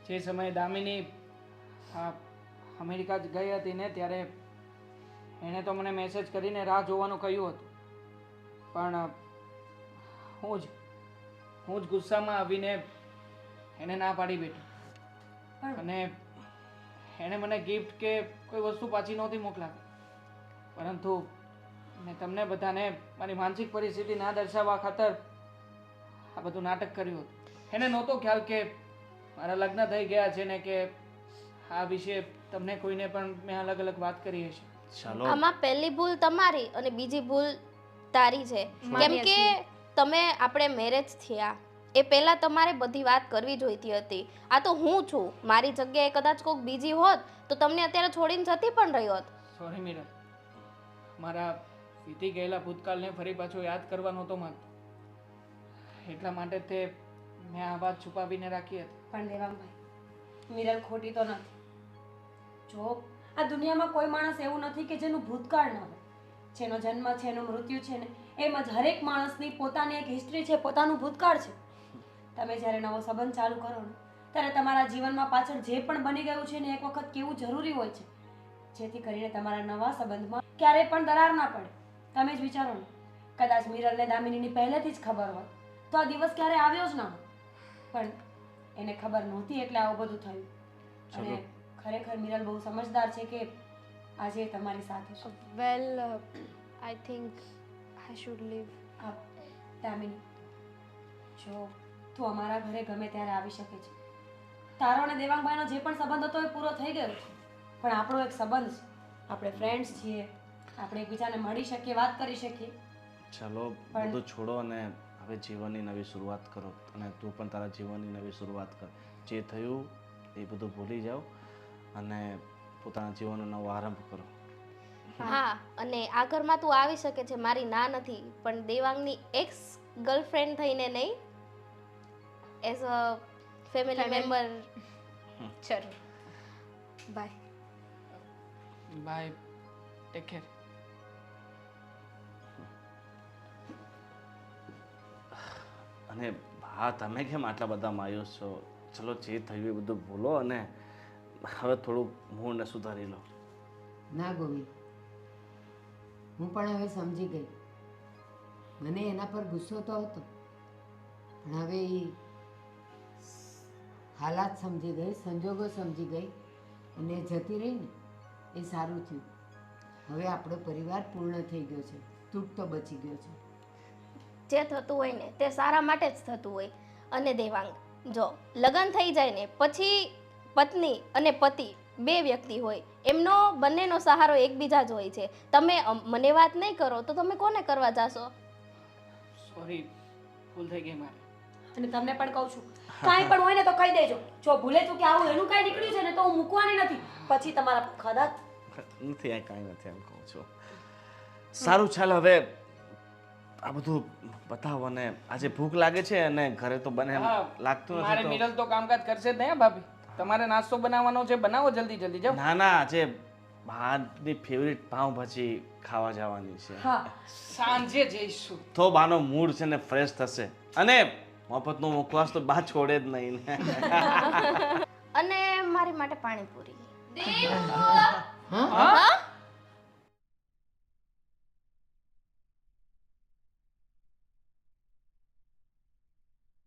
જે સમયે દામિની હા અમેરિકા જ ગઈ હતી ને ત્યારે એણે તો મને મેસેજ કરીને રાહ જોવાનું કહ્યું હતું, પણ હું જ ગુસ્સામાં આવીને એને ના પાડી બેઠો અને એણે મને ગિફ્ટ કે કોઈ વસ્તુ પાછી નહોતી મોકલાવી, પરંતુ મેં તમને બધાને મારી માનસિક પરિસ્થિતિ ના દર્શાવવા ખાતર આ બધું નાટક કર્યું હતું. એને નહોતો ખ્યાલ કે મારા લગ્ન થઈ ગયા છે ને કે આ વિશે તમને કોઈને પણ મેં અલગ અલગ વાત કરી હશે. ચાલો આમાં પહેલી ભૂલ તમારી અને બીજી ભૂલ તારી છે, કેમ કે તમે આપણે મેરેજ થયા એ પહેલા તમારે બધી વાત કરવી જોઈતી હતી. આ તો હું છું, મારી જગ્યાએ કદાચ કોઈક બીજી હોત તો તમને અત્યારે છોડીને જતી પણ રહી હોત. સોરી મીરા, મારા વીતી ગયેલા ભૂતકાળને ફરી પાછો યાદ કરવા નહોતો માંગતો, એટલા માટે તે મેં આ વાત છુપાવીને રાખી હતી. પણ દેવાંગભાઈ, મિરર ખોટી તો નથી. જો આ દુનિયામાં કોઈ માણસ એવું નથી કે જેનું ભૂતકાળ ન હોય. જેનો જન્મ છે, એનું મૃત્યુ છે ને, એમ જ હરેક માણસની પોતાની એક હિસ્ટ્રી છે, પોતાનું ભૂતકાળ છે. તમે જ્યારે નવો સંબંધ ચાલુ કરો ને ત્યારે તમારા જીવનમાં પાછળ જે પણ બની ગયું છે ને એક વખત કેવું જરૂરી હોય છે, જેથી કરીને તમારા નવા સંબંધમાં ક્યારેય પણ દરાર ના પડે. તમે જ વિચારો ને, કદાચ મિરરને દામિનીની પહેલેથી જ ખબર હોત તો આ દિવસ ક્યારે આવ્યો જ ના હોત, પણ એને ખબર નહોતી એટલે આવું બધું થયું. અને ખરેખર મિરર બહુ સમજદાર છે કે આજે એ તમારી સાથે છે. Well I think I should leave. હા દામિની, જો તું અમારા ઘરે ગમે ત્યારે આવી શકે છે. તારો અને દેવાંગભાઈનો જે પણ સંબંધ હતો એ પૂરો થઈ ગયો છે, પણ આપણો એક સંબંધ છે. આપણે ફ્રેન્ડ્સ છીએ, આપણે એકબીજાને મળી શકીએ, વાત કરી શકીએ. ચાલો બધું છોડો અને હવે જીવનની નવી શરૂઆત કરો, અને તું પણ તારા જીવનની નવી શરૂઆત કર. જે થયું એ બધું ભૂલી જાઓ અને પોતાના જીવનનો નવો આરંભ કરો. હા, અને આ ઘરમાં તું આવી શકે છે, મારી ના નથી, પણ દેવાંગની એક્સ ગર્લફ્રેન્ડ થઈને નહીં, એઝ અ ફેમિલી મેમ્બર. ચલો બાય. Bye, take care. અને હા, તમે કેમ આટલા બધા માયુસ છો? ચલો જે થયું એ બધું ભૂલો અને હવે થોડું મૂળને સુધારી લો. ના ગોવિંદ, હું પણ હવે સમજી ગઈ. મને એના પર ગુસ્સો તો હતો, પણ હવે એ હાલાત સમજી ગઈ, સંજોગો સમજી ગઈ અને જતી રહી ને એ સારું થયું. હવે આપણો પરિવાર પૂર્ણ થઈ ગયો છે, તૂટતો બચી ગયો છે. જે થતું હોય ને તે સારા માટે જ થતું હોય. અને દેવાંગ, જો લગ્ન થઈ જાય ને પછી પત્ની અને પતિ બે વ્યક્તિ હોય, એમનો બંનેનો સહારો એકબીજા જ હોય છે. તમે મને વાત નહીં કરો તો તમે કોને કરવા જાશો? સોરી, ભૂલ થઈ ગઈ મારી. અને તમને પણ કહું છું, કાંઈ પણ હોય ને તો કહી દેજો. જો ભૂલે ચૂકે આવું એનું કાંઈ નીકળ્યું છે ને તો હું મૂકવાની નથી, પછી તમારા ખરા નથી, આ કાંઈ નથી, એમ કહું છું. સારું, ચાલ હવે આ બધું બતાવો. અને આજે ભૂખ લાગે છે અને ઘરે તો બને એમ લાગતું મારે નથી. મિરલ તો કામકાજ કરશે જ નહીં ભાભી. તમારે નાસ્તો બનાવવાનો છે, બનાવો જલ્દી જલ્દી જાઓ. ના ના, આજે બહારની ફેવરિટ પાઉંભાજી ખાવા જવાની છે. હા સાંજે જઈશું. તો બાનો મૂડ છે ને ફ્રેશ થશે, અને મફતનો મુખવાસ તો બા છોડે જ નહીં ને. અને મારી માટે પાણીપુરી. હા હા